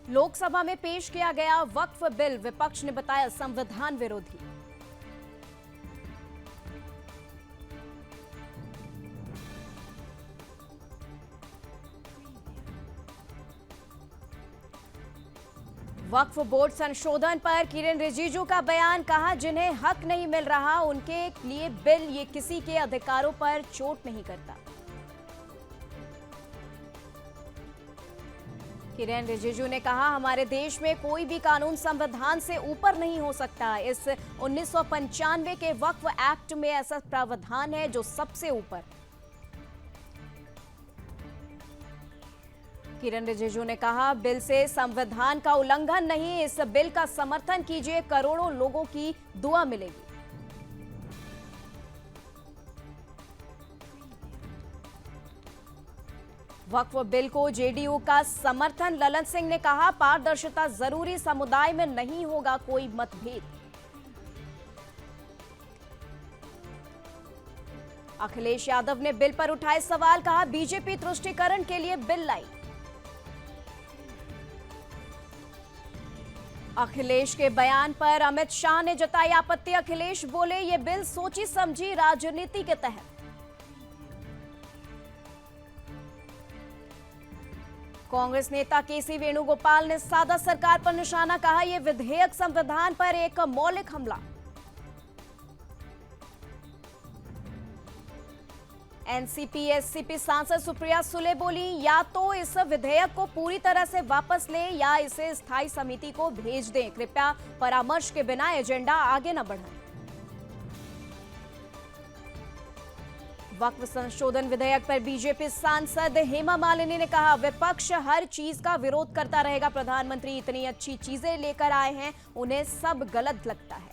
लोकसभा में पेश किया गया वक्फ बिल विपक्ष ने बताया संविधान विरोधी। वक्फ बोर्ड संशोधन पर किरेन रिजिजू का बयान, कहा जिन्हें हक नहीं मिल रहा उनके लिए बिल ये किसी के अधिकारों पर चोट नहीं करता। किरेन रिजिजू ने कहा हमारे देश में कोई भी कानून संविधान से ऊपर नहीं हो सकता। इस 1995 के वक्फ एक्ट में ऐसा प्रावधान है जो सबसे ऊपर। किरेन रिजिजू ने कहा बिल से संविधान का उल्लंघन नहीं, इस बिल का समर्थन कीजिए, करोड़ों लोगों की दुआ मिलेगी। वक्फ बिल को जेडीयू का समर्थन, ललन सिंह ने कहा पारदर्शिता जरूरी, समुदाय में नहीं होगा कोई मतभेद। अखिलेश यादव ने बिल पर उठाए सवाल, कहा बीजेपी तुष्टीकरण के लिए बिल लाई। अखिलेश के बयान पर अमित शाह ने जताई आपत्ति। अखिलेश बोले ये बिल सोची समझी राजनीति के तहत। कांग्रेस नेता केसी वेणुगोपाल ने सादा सरकार पर निशाना, कहा यह विधेयक संविधान पर एक मौलिक हमला। एनसीपी एससीपी सांसद सुप्रिया सुले बोली या तो इस विधेयक को पूरी तरह से वापस लें या इसे स्थायी समिति को भेज दें, कृपया परामर्श के बिना एजेंडा आगे न बढ़ाएं। वक्फ संशोधन विधेयक पर बीजेपी सांसद हेमा मालिनी ने कहा विपक्ष हर चीज का विरोध करता रहेगा, प्रधानमंत्री इतनी अच्छी चीजें लेकर आए हैं, उन्हें सब गलत लगता है।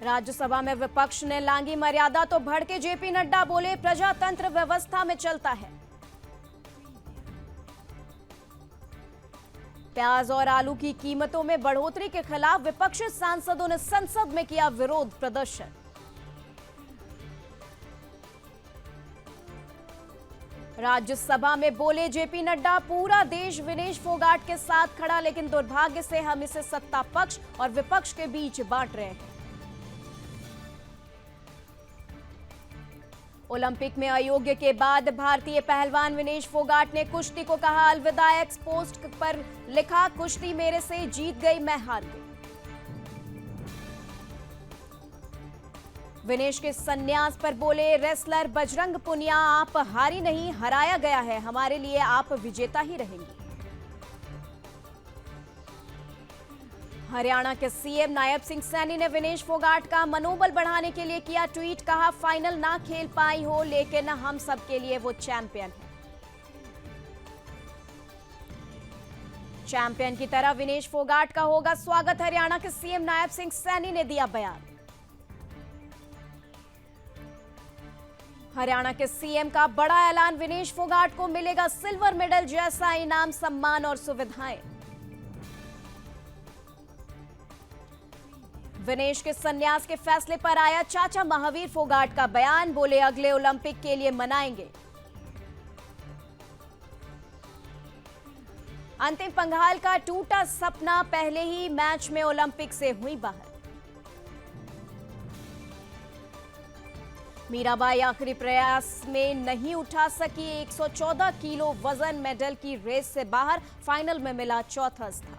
राज्यसभा में विपक्ष ने लांघी मर्यादा तो भड़के जेपी नड्डा, बोले प्रजातंत्र व्यवस्था में चलता है। प्याज और आलू की कीमतों में बढ़ोतरी के खिलाफ विपक्षी सांसदों ने संसद में किया विरोध प्रदर्शन। राज्यसभा में बोले जेपी नड्डा पूरा देश विनेश फोगाट के साथ खड़ा, लेकिन दुर्भाग्य से हम इसे सत्ता पक्ष और विपक्ष के बीच बांट रहे हैं। ओलंपिक में अयोग्य के बाद भारतीय पहलवान विनेश फोगाट ने कुश्ती को कहा अलविदा। एक्स पोस्ट पर लिखा कुश्ती मेरे से जीत गई, मैं हार गई। विनेश के संन्यास पर बोले रेसलर बजरंग पुनिया, आप हारी नहीं हराया गया है, हमारे लिए आप विजेता ही रहेंगे। हरियाणा के सीएम नायब सिंह सैनी ने विनेश फोगाट का मनोबल बढ़ाने के लिए किया ट्वीट, कहा फाइनल ना खेल पाई हो लेकिन हम सबके लिए वो चैंपियन है। चैंपियन की तरह विनेश फोगाट का होगा स्वागत, हरियाणा के सीएम नायब सिंह सैनी ने दिया बयान। हरियाणा के सीएम का बड़ा ऐलान, विनेश फोगाट को मिलेगा सिल्वर मेडल जैसा इनाम, सम्मान और सुविधाएं। विनेश के संन्यास के फैसले पर आया चाचा महावीर फोगाट का बयान, बोले अगले ओलंपिक के लिए मनाएंगे। अंतिम पंघाल का टूटा सपना, पहले ही मैच में ओलंपिक से हुई बाहर। मीराबाई आखिरी प्रयास में नहीं उठा सकी 114 किलो वजन, मेडल की रेस से बाहर, फाइनल में मिला चौथा स्थान।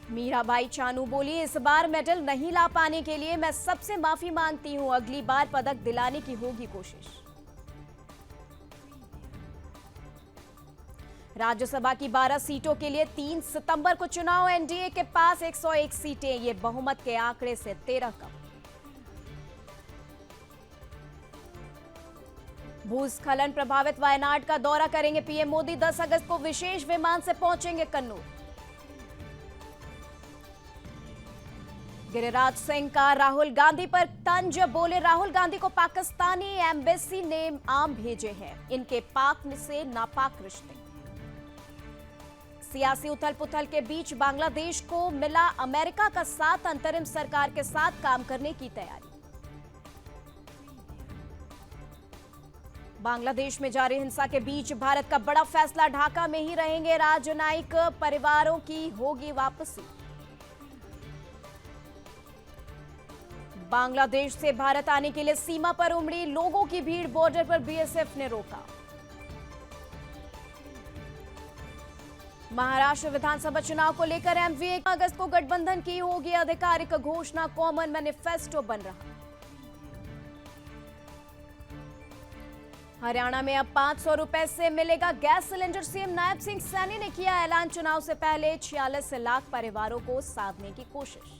मीराबाई चानू बोली इस बार मेडल नहीं ला पाने के लिए मैं सबसे माफी मांगती हूं, अगली बार पदक दिलाने की होगी कोशिश। राज्यसभा की 12 सीटों के लिए 3 सितंबर को चुनाव, एनडीए के पास 101 सीटें, ये बहुमत के आंकड़े से 13 कम। भूस्खलन प्रभावित वायनाड का दौरा करेंगे पीएम मोदी, 10 अगस्त को विशेष विमान से पहुंचेंगे कन्नौज। गिरिराज सिंह का राहुल गांधी पर तंज, बोले राहुल गांधी को पाकिस्तानी एम्बेसी ने आम भेजे हैं, इनके पाक से नापाक रिश्ते। सियासी उथल पुथल के बीच बांग्लादेश को मिला अमेरिका का साथ, अंतरिम सरकार के साथ काम करने की तैयारी। बांग्लादेश में जारी हिंसा के बीच भारत का बड़ा फैसला, ढाका में ही रहेंगे राजनयिक परिवारों की होगी वापसी। बांग्लादेश से भारत आने के लिए सीमा पर उमड़ी लोगों की भीड़, बॉर्डर पर बीएसएफ ने रोका। महाराष्ट्र विधानसभा चुनाव को लेकर एमवीए अगस्त को गठबंधन की होगी आधिकारिक घोषणा, कॉमन मैनिफेस्टो बन रहा। हरियाणा में अब 500 रुपए से मिलेगा gas cylinder, CM Nayab Singh Saini ने किया ऐलान, चुनाव से पहले 46 लाख परिवारों को साधने की कोशिश।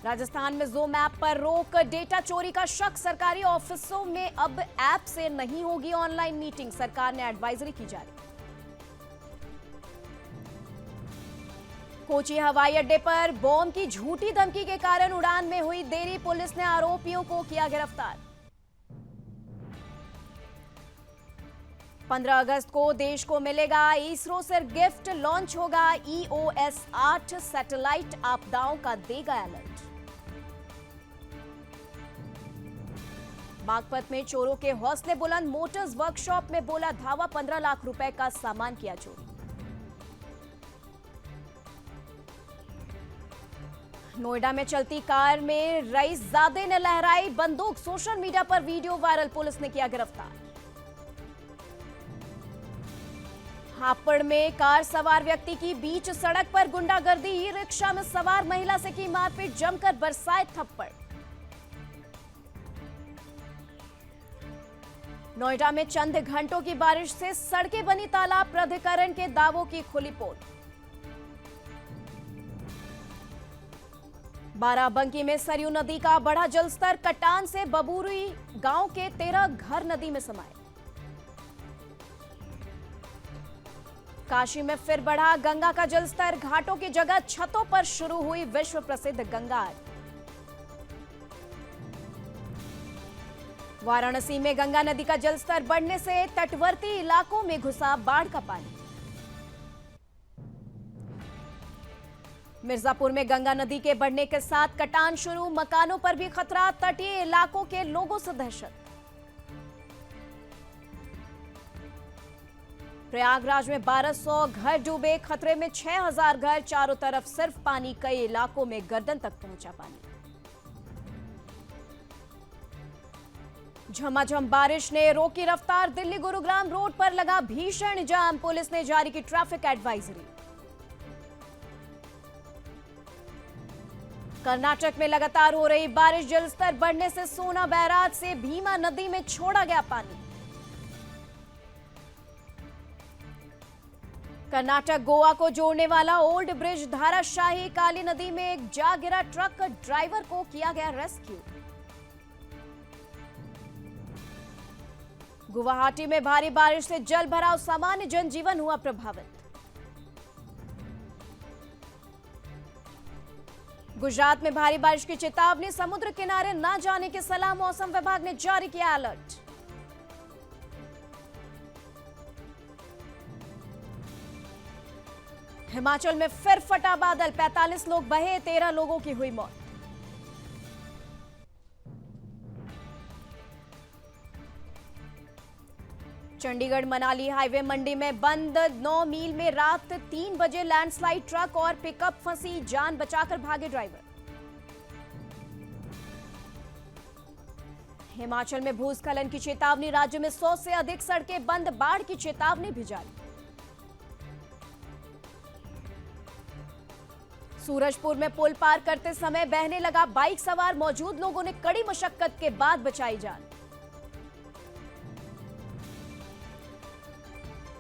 राजस्थान में ज़ूम ऐप पर रोक, डेटा चोरी का शक, सरकारी ऑफिसों में अब ऐप से नहीं होगी ऑनलाइन मीटिंग, सरकार ने एडवाइजरी की जारी। कोची हवाई अड्डे पर बॉम्ब की झूठी धमकी के कारण उड़ान में हुई देरी, पुलिस ने आरोपियों को किया गिरफ्तार। 15 अगस्त को देश को मिलेगा इसरो से गिफ्ट, लॉन्च होगा EOS 8 सैटेलाइट, आपदाओं का देगा अलर्ट। बागपत में चोरों के हौसले बुलंद, मोटर्स वर्कशॉप में बोला धावा, 15 लाख रुपए का सामान किया चोरी। नोएडा में चलती कार में रईसजादे ने लहराई बंदूक, सोशल मीडिया पर वीडियो वायरल, पुलिस ने किया गिरफ्तार। हापड़ में कार सवार व्यक्ति की बीच सड़क पर गुंडागर्दी, ई रिक्शा में सवार महिला से की मारपीट, जमकर बरसाए थप्पड़। नोएडा में चंद घंटों की बारिश से सड़कें बनी तालाब, प्राधिकरण के दावों की खुली पोल। बाराबंकी में सरयू नदी का बढ़ा जलस्तर, कटान से बबूरी गांव के 13 घर नदी में समाये। काशी में फिर बढ़ा गंगा का जलस्तर, घाटों की जगह छतों पर शुरू हुई विश्व प्रसिद्ध गंगा आरती। वाराणसी में गंगा नदी का जलस्तर बढ़ने से तटवर्ती इलाकों में घुसा बाढ़ का पानी। मिर्जापुर में गंगा नदी के बढ़ने के साथ कटान शुरू, मकानों पर भी खतरा, तटीय इलाकों के लोगों से दहशत। प्रयागराज में 1200 घर डूबे, खतरे में 6000 घर, चारों तरफ सिर्फ पानी, कई इलाकों में गर्दन तक पहुंचा पानी। झमाझम बारिश ने रोकी रफ्तार, दिल्ली गुरुग्राम रोड पर लगा भीषण जाम, पुलिस ने जारी की ट्रैफिक एडवाइजरी। कर्नाटक में लगातार हो रही बारिश, जलस्तर बढ़ने से सोना बैराज से भीमा नदी में छोड़ा गया पानी। कर्नाटक गोवा को जोड़ने वाला ओल्ड ब्रिज धाराशाही, काली नदी में जा गिरा ट्रक, ड्राइवर को किया गया रेस्क्यू। गुवाहाटी में भारी बारिश से जल भराव, सामान्य जनजीवन हुआ प्रभावित। गुजरात में भारी बारिश की चेतावनी, समुद्र किनारे न जाने की सलाह, मौसम विभाग ने जारी किया अलर्ट। हिमाचल में फिर फटा बादल, 45 लोग बहे, 13 लोगों की हुई मौत। चंडीगढ़ मनाली हाईवे मंडी में बंद, 9 मील में रात 3 बजे लैंडस्लाइड, ट्रक और पिकअप फंसी, जान बचाकर भागे ड्राइवर। हिमाचल में भूस्खलन की चेतावनी, राज्य में 100 से अधिक सड़कें बंद, बाढ़ की चेतावनी भी जारी। सूरजपुर में पुल पार करते समय बहने लगा बाइक सवार, मौजूद लोगों ने कड़ी मशक्कत के बाद बचाई जान।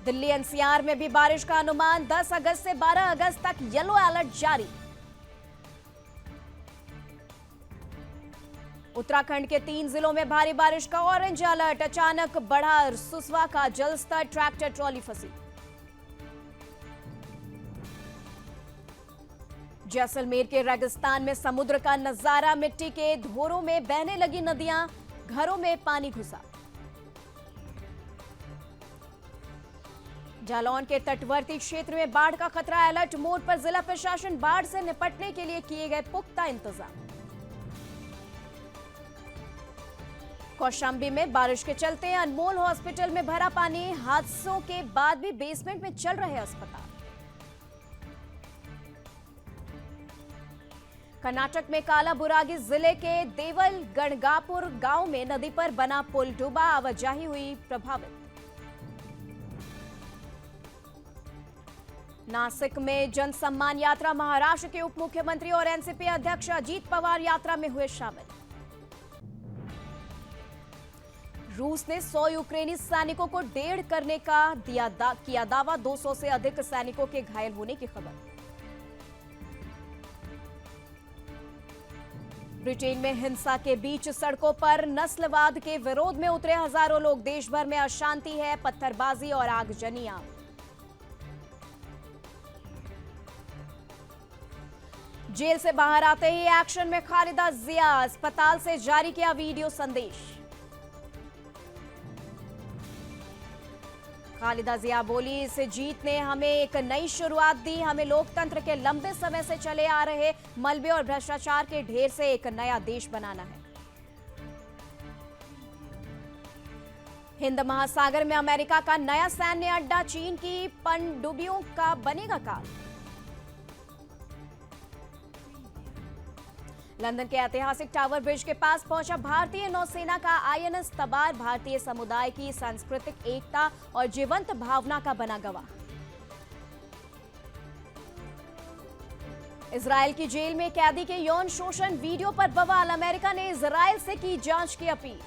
दिल्ली एनसीआर में भी बारिश का अनुमान, 10 अगस्त से 12 अगस्त तक येलो अलर्ट जारी। उत्तराखंड के 3 जिलों में भारी बारिश का ऑरेंज अलर्ट, अचानक बढ़ा सुसवा का जलस्तर, ट्रैक्टर ट्रॉली फंसी। जैसलमेर के रेगिस्तान में समुद्र का नजारा, मिट्टी के धोरों में बहने लगी नदियां, घरों में पानी घुसा। जालौन के तटवर्ती क्षेत्र में बाढ़ का खतरा, अलर्ट मोड पर जिला प्रशासन, बाढ़ से निपटने के लिए किए गए पुख्ता इंतजाम। कौशाम्बी में बारिश के चलते अनमोल हॉस्पिटल में भरा पानी, हादसों के बाद भी बेसमेंट में चल रहे अस्पताल। कर्नाटक में कालाबुरागी जिले के देवल गणगापुर गांव में नदी पर बना पुल डूबा, आवाजाही हुई प्रभावित। नासिक में जन सम्मान यात्रा, महाराष्ट्र के उप मुख्यमंत्री और एनसीपी अध्यक्ष अजीत पवार यात्रा में हुए शामिल। रूस ने 100 यूक्रेनी सैनिकों को 1.5 करने का किया दावा, 200 से अधिक सैनिकों के घायल होने की खबर। ब्रिटेन में हिंसा के बीच सड़कों पर नस्लवाद के विरोध में उतरे हजारों लोग, देश भर में अशांति है, पत्थरबाजी और आगजनी आम। जेल से बाहर आते ही एक्शन में खालिदा जिया, अस्पताल से जारी किया वीडियो संदेश। खालिदा जिया बोली, इस जीत ने हमें एक नई शुरुआत दी, हमें लोकतंत्र के लंबे समय से चले आ रहे मलबे और भ्रष्टाचार के ढेर से एक नया देश बनाना है। हिंद महासागर में अमेरिका का नया सैन्य अड्डा, चीन की पनडुब्बियों का बनेगा काल। लंदन के ऐतिहासिक टावर ब्रिज के पास पहुंचा भारतीय नौसेना का आईएनएस तबार, भारतीय समुदाय की सांस्कृतिक एकता और जीवंत भावना का बना गवाह। इजरायल की जेल में कैदी के यौन शोषण वीडियो पर बवाल, अमेरिका ने इजरायल से की जांच की अपील।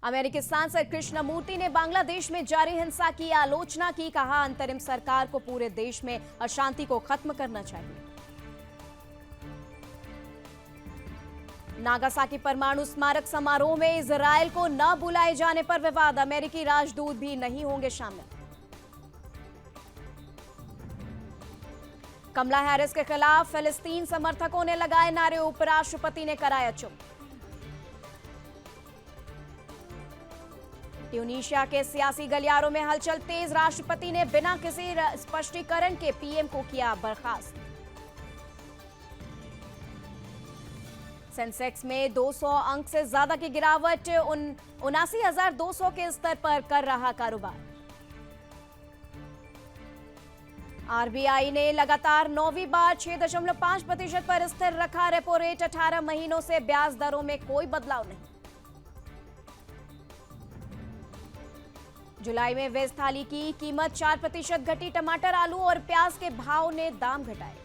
अमेरिकी सांसद कृष्णमूर्ति ने बांग्लादेश में जारी हिंसा की आलोचना की, कहा अंतरिम सरकार को पूरे देश में अशांति को खत्म करना चाहिए। नागासाकी परमाणु स्मारक समारोह में इजरायल को न बुलाए जाने पर विवाद, अमेरिकी राजदूत भी नहीं होंगे शामिल। कमला हैरिस के खिलाफ फिलिस्तीन समर्थकों ने लगाए नारे, उपराष्ट्रपति ने कराया चुप। ट्यूनीशिया के सियासी गलियारों में हलचल तेज, राष्ट्रपति ने बिना किसी स्पष्टीकरण के पीएम को किया बर्खास्त। सेंसेक्स में 200 अंक से ज्यादा की गिरावट, 79,200 के स्तर पर कर रहा कारोबार। आरबीआई ने लगातार 9वीं बार 6.5% पर स्थिर रखा रेपो रेट, 18 महीनों से ब्याज दरों में कोई बदलाव नहीं। जुलाई में वेज थाली की कीमत 4% घटी, टमाटर, आलू और प्याज के भाव ने दाम घटाए।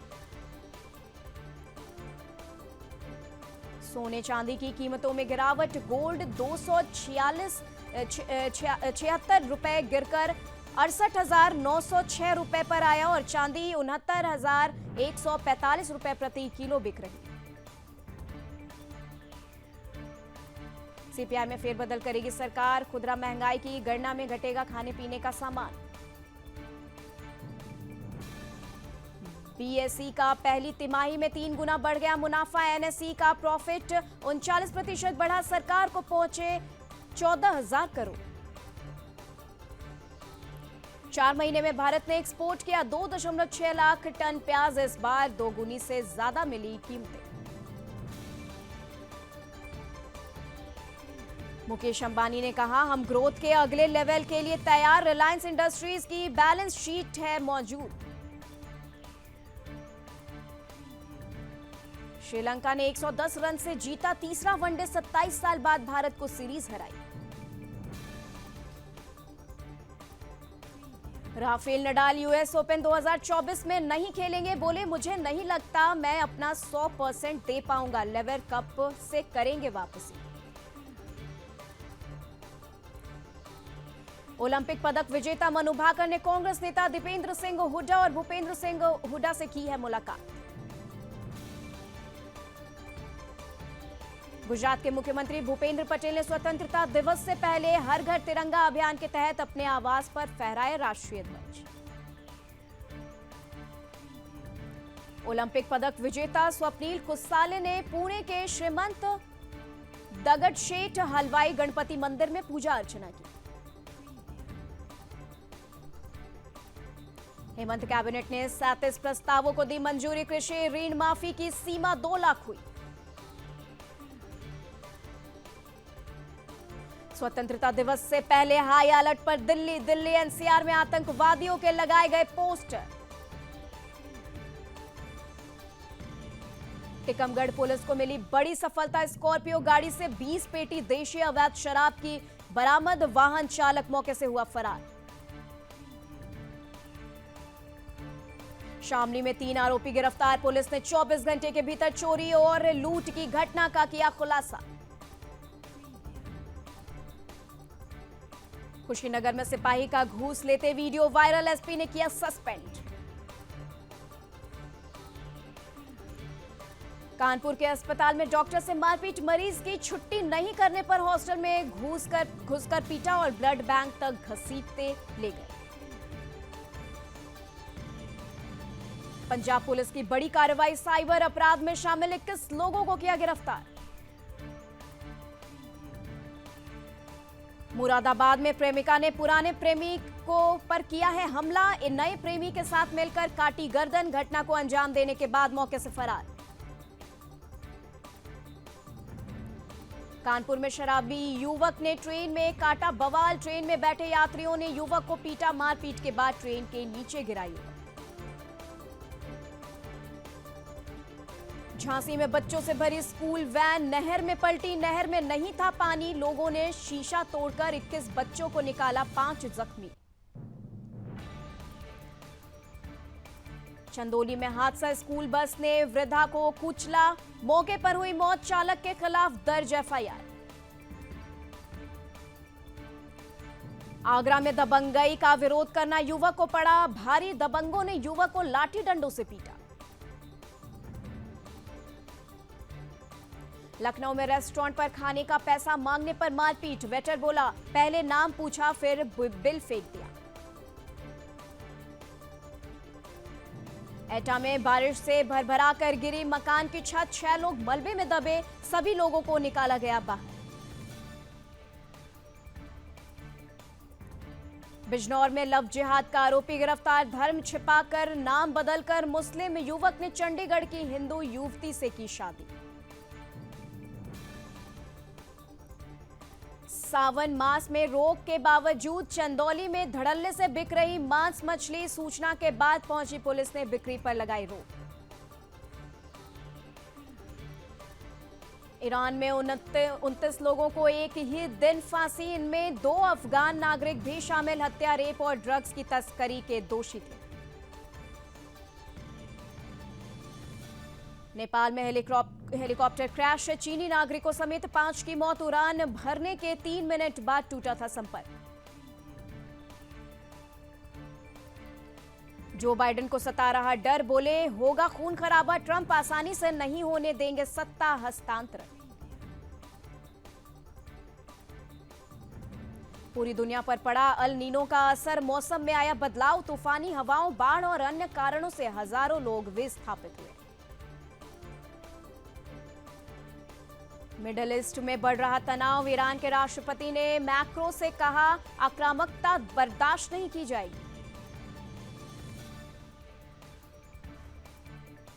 सोने चांदी की कीमतों में गिरावट, गोल्ड 276 रुपए गिरकर 68,906 रुपए पर आया और चांदी 69,145 रुपए प्रति किलो बिक रही। सीपीआई में फेरबदल करेगी सरकार, खुदरा महंगाई की गणना में घटेगा खाने पीने का सामान। बीएसई का पहली तिमाही में 3 गुना बढ़ गया मुनाफा, एनएसई का प्रॉफिट 39% बढ़ा, सरकार को पहुंचे 14,000 करोड़। 4 महीने में भारत ने एक्सपोर्ट किया 2.6 लाख टन प्याज, इस बार 2 गुनी से ज्यादा मिली कीमतें। मुकेश अंबानी ने कहा, हम ग्रोथ के अगले लेवल के लिए तैयार, रिलायंस इंडस्ट्रीज की बैलेंस शीट है मौजूद। श्रीलंका ने 110 रन से जीता तीसरा वनडे, 27 साल बाद भारत को सीरीज हराई। राफेल नडाल यूएस ओपन 2024 में नहीं खेलेंगे, बोले मुझे नहीं लगता मैं अपना 100% दे पाऊंगा, लेवर कप से करेंगे वापसी। ओलंपिक पदक विजेता मनु भाकर ने कांग्रेस नेता दीपेंद्र सिंह हुड्डा और भूपेंद्र सिंह हुड्डा से की है मुलाकात। गुजरात के मुख्यमंत्री भूपेंद्र पटेल ने स्वतंत्रता दिवस से पहले हर घर तिरंगा अभियान के तहत अपने आवास पर फहराए राष्ट्रीय ध्वज। ओलंपिक पदक विजेता स्वप्नील कुसाले ने पुणे के श्रीमंत दगड़शेठ हलवाई गणपति मंदिर में पूजा अर्चना की। हेमंत कैबिनेट ने 37 प्रस्तावों को दी मंजूरी, कृषि ऋण माफी की सीमा 2 लाख हुई। स्वतंत्रता दिवस से पहले हाई अलर्ट पर दिल्ली एनसीआर में आतंकवादियों के लगाए गए पोस्टर। टीकमगढ़ पुलिस को मिली बड़ी सफलता, स्कॉर्पियो गाड़ी से 20 पेटी देशी अवैध शराब की बरामद, वाहन चालक मौके से हुआ फरार। शामली में 3 आरोपी गिरफ्तार, पुलिस ने 24 घंटे के भीतर चोरी और लूट की घटना का किया खुलासा। कुशीनगर में सिपाही का घूस लेते वीडियो वायरल, एसपी ने किया सस्पेंड। कानपुर के अस्पताल में डॉक्टर से मारपीट, मरीज की छुट्टी नहीं करने पर हॉस्टल में घुसकर पीटा और ब्लड बैंक तक घसीटते ले गए। पंजाब पुलिस की बड़ी कार्रवाई, साइबर अपराध में शामिल 21 लोगों को किया गिरफ्तार। मुरादाबाद में प्रेमिका ने पुराने प्रेमी पर किया है हमला, नए प्रेमी के साथ मिलकर काटी गर्दन, घटना को अंजाम देने के बाद मौके से फरार। कानपुर में शराबी युवक ने ट्रेन में काटा बवाल, ट्रेन में बैठे यात्रियों ने युवक को पीटा, मारपीट के बाद ट्रेन के नीचे गिरा युवक। झांसी में बच्चों से भरी स्कूल वैन नहर में पलटी, नहर में नहीं था पानी, लोगों ने शीशा तोड़कर 21 बच्चों को निकाला, 5 जख्मी। चंदौली में हादसा, स्कूल बस ने वृद्धा को कुचला, मौके पर हुई मौत, चालक के खिलाफ दर्ज एफआईआर। आगरा में दबंगई का विरोध करना युवक को पड़ा भारी, दबंगों ने युवक को लाठी डंडों से पीटा। लखनऊ में रेस्टोरेंट पर खाने का पैसा मांगने पर मारपीट, वेटर बोला पहले नाम पूछा फिर बिल फेंक दिया। एटा में बारिश से भरभरा कर गिरी मकान की छत, 6 लोग मलबे में दबे, सभी लोगों को निकाला गया बाहर। बिजनौर में लव जिहाद का आरोपी गिरफ्तार, धर्म छिपाकर नाम बदलकर मुस्लिम युवक ने चंडीगढ़ की हिंदू युवती से की शादी। सावन मास में रोक के बावजूद चंदौली में धड़ल्ले से बिक रही मांस मछली, सूचना के बाद पहुंची पुलिस ने बिक्री पर लगाई रोक। ईरान में 29 लोगों को एक ही दिन फांसी, इनमें 2 अफगान नागरिक भी शामिल, हत्या, रेप और ड्रग्स की तस्करी के दोषी थे। नेपाल में हेलीकॉप्टर क्रैश, चीनी नागरिकों समेत 5 की मौत, उड़ान भरने के 3 मिनट बाद टूटा था संपर्क। जो बाइडेन को सता रहा डर, बोले होगा खून खराबा, ट्रंप आसानी से नहीं होने देंगे सत्ता हस्तांतरण। पूरी दुनिया पर पड़ा अल नीनो का असर, मौसम में आया बदलाव, तूफानी हवाओं, बाढ़ और अन्य कारणों से हजारों लोग विस्थापित हुए। मिडिल ईस्ट में बढ़ रहा तनाव, ईरान के राष्ट्रपति ने मैक्रो से कहा आक्रामकता बर्दाश्त नहीं की जाएगी।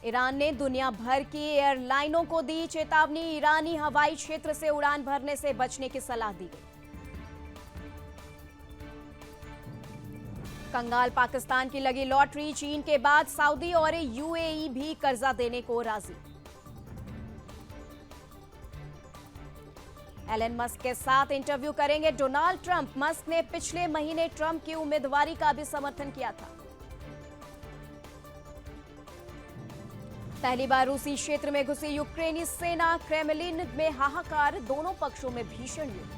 ईरान ने दुनिया भर की एयरलाइनों को दी चेतावनी, ईरानी हवाई क्षेत्र से उड़ान भरने से बचने की सलाह दी गई। कंगाल पाकिस्तान की लगी लॉटरी, चीन के बाद सऊदी और यूएई भी कर्जा देने को राजी। एलन मस्क के साथ इंटरव्यू करेंगे डोनाल्ड ट्रंप, मस्क ने पिछले महीने ट्रंप की उम्मीदवारी का भी समर्थन किया था। पहली बार रूसी क्षेत्र में घुसी यूक्रेनी सेना, क्रेमलिन में हाहाकार, दोनों पक्षों में भीषण युद्ध।